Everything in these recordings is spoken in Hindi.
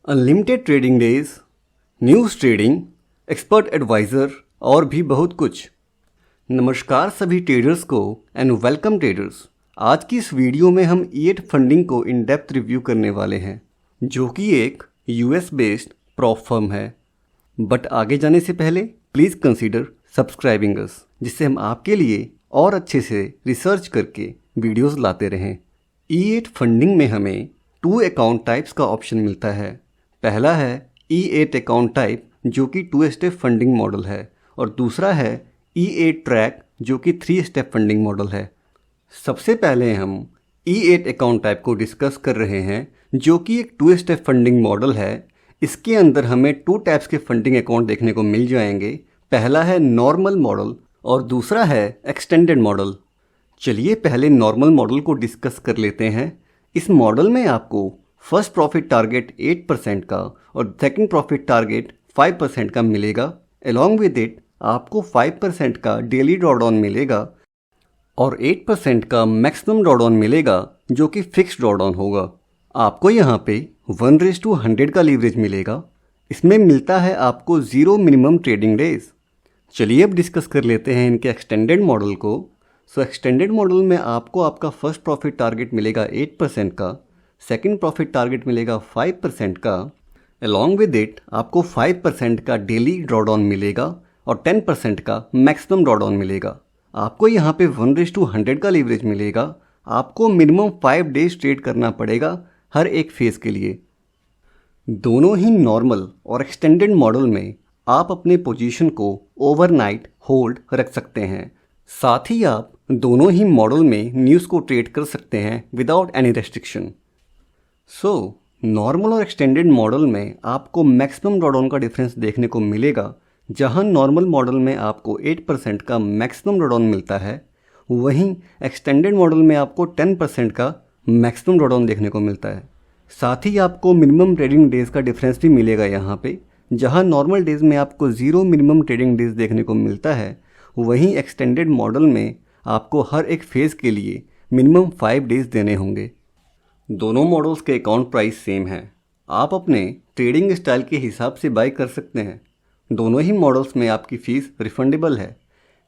Unlimited trading days, news trading, expert advisor और भी बहुत कुछ। नमस्कार सभी ट्रेडर्स को एंड वेलकम ट्रेडर्स। आज की इस वीडियो में हम ई8 फंडिंग को इन डेप्थ रिव्यू करने वाले हैं, जो कि एक यूएस बेस्ड प्रॉप फर्म है। बट आगे जाने से पहले प्लीज़ कंसीडर सब्सक्राइबिंग अस, जिससे हम आपके लिए और अच्छे से रिसर्च करके वीडियोस लाते रहें। ई8 फंडिंग में हमें 2 अकाउंट टाइप्स का ऑप्शन मिलता है। पहला है ई8 अकाउंट टाइप, जो कि 2 स्टेप फंडिंग मॉडल है, और दूसरा है ई8 ट्रैक, जो कि 3 स्टेप फंडिंग मॉडल है। सबसे पहले हम ई8 अकाउंट टाइप को डिस्कस कर रहे हैं, जो कि एक 2 स्टेप फंडिंग मॉडल है। इसके अंदर हमें 2 टाइप्स के फंडिंग अकाउंट देखने को मिल जाएंगे। पहला है नॉर्मल मॉडल और दूसरा है एक्सटेंडेड मॉडल। चलिए पहले नॉर्मल मॉडल को डिस्कस कर लेते हैं। इस मॉडल में आपको फर्स्ट प्रॉफिट टारगेट 8% का और सेकंड प्रॉफिट टारगेट 5% का मिलेगा। अलॉन्ग विद इट आपको 5% का डेली ड्रॉडाउन मिलेगा और 8% का मैक्सिमम ड्रॉडाउन मिलेगा, जो कि फिक्स्ड ड्रॉडाउन होगा। आपको यहाँ पे 1:100 का लीवरेज मिलेगा। इसमें मिलता है आपको 0 मिनिमम ट्रेडिंग डेज। चलिए अब डिस्कस कर लेते हैं इनके एक्सटेंडेड मॉडल को। एक्सटेंडेड मॉडल में आपको आपका फर्स्ट प्रॉफिट टारगेट मिलेगा 8% का, सेकंड प्रॉफिट टारगेट मिलेगा 5% का। अलॉन्ग विद इट आपको 5% का डेली ड्रॉडाउन मिलेगा और 10% का मैक्सिमम ड्रॉडाउन मिलेगा। आपको यहाँ पे 1:100 का लीवरेज मिलेगा। आपको मिनिमम 5 डेज ट्रेड करना पड़ेगा हर एक फेज़ के लिए। दोनों ही नॉर्मल और एक्सटेंडेड मॉडल में आप अपने पोजीशन को ओवरनाइट होल्ड रख सकते हैं। साथ ही आप दोनों ही मॉडल में न्यूज़ को ट्रेड कर सकते हैं विदाउट एनी रेस्ट्रिक्शन। नॉर्मल और एक्सटेंडेड मॉडल में आपको मैक्सिमम ड्रॉडाउन का डिफरेंस देखने को मिलेगा। जहां नॉर्मल मॉडल में आपको 8% का मैक्सिमम ड्रॉडाउन मिलता है, वहीं एक्सटेंडेड मॉडल में आपको 10% का मैक्सिमम ड्रॉडाउन देखने को मिलता है। साथ ही आपको मिनिमम ट्रेडिंग डेज का डिफरेंस भी मिलेगा यहाँ पे। जहां नॉर्मल डेज में आपको 0 मिनिमम ट्रेडिंग डेज देखने को मिलता है, वहीं एक्सटेंडेड मॉडल में आपको हर एक फेज़ के लिए मिनिमम 5 डेज देने होंगे। दोनों मॉडल्स के अकाउंट प्राइस सेम है। आप अपने ट्रेडिंग स्टाइल के हिसाब से बाय कर सकते हैं। दोनों ही मॉडल्स में आपकी फ़ीस रिफंडेबल है।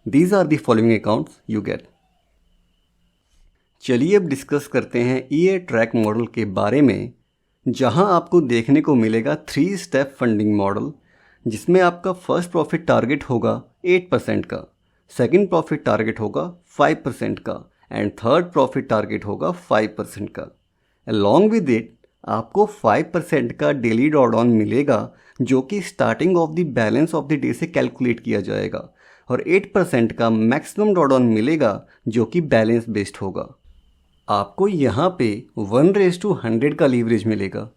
These are the following accounts you get. चलिए अब डिस्कस करते हैं ई8 ट्रैक मॉडल के बारे में, जहां आपको देखने को मिलेगा 3 स्टेप फंडिंग मॉडल, जिसमें आपका फर्स्ट प्रॉफिट टारगेट होगा 8% का, सेकंड प्रॉफिट टारगेट होगा 5% का एंड थर्ड प्रॉफिट टारगेट होगा 5% का। अलॉन्ग विद इट आपको 5% का डेली ड्रॉडाउन मिलेगा, जो कि starting of the balance of the day से कैलकुलेट किया जाएगा, और 8% का मैक्सिमम ड्रॉडाउन मिलेगा, जो कि बैलेंस बेस्ड होगा। आपको यहाँ पे 1:100 का लीवरेज मिलेगा।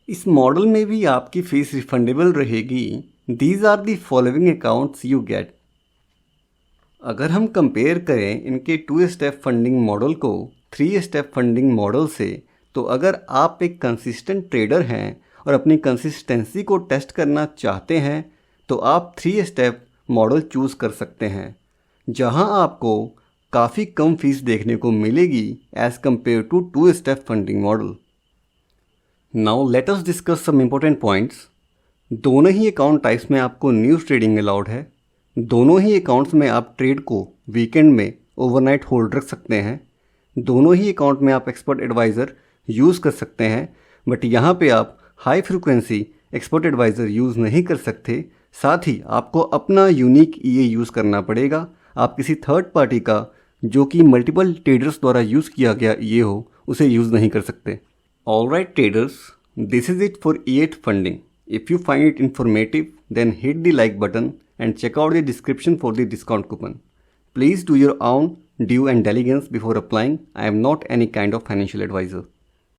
इस मॉडल में भी आपकी फ़ीस रिफंडेबल रहेगी। These are the following accounts you get. अगर हम कंपेयर करें इनके 2 स्टेप फंडिंग मॉडल को 3 स्टेप फंडिंग मॉडल से, तो अगर आप एक कंसिस्टेंट ट्रेडर हैं और अपनी कंसिस्टेंसी को टेस्ट करना चाहते हैं, तो आप 3 स्टेप मॉडल चूज़ कर सकते हैं, जहां आपको काफ़ी कम फीस देखने को मिलेगी as compared to 2 step funding model. Now let us discuss some important points. दोनों ही अकाउंट टाइप्स में आपको न्यूज़ ट्रेडिंग अलाउड है। दोनों ही अकाउंट्स में आप ट्रेड को वीकेंड में ओवरनाइट होल्ड रख सकते हैं। दोनों ही अकाउंट में आप एक्सपर्ट एडवाइज़र यूज़ कर सकते हैं, बट यहाँ पे आप high frequency expert advisor use नहीं कर सकते। साथ ही आपको अपना यूनिक ईए यूज़ करना पड़ेगा। आप किसी थर्ड पार्टी का, जो कि मल्टीपल ट्रेडर्स द्वारा यूज़ किया गया ये हो, उसे यूज़ नहीं कर सकते। Alright traders, this is it for E8 funding. If you find it informative, then hit the like button and check out the description for the discount coupon. Please do your own due and diligence before applying. I am not any kind of financial advisor.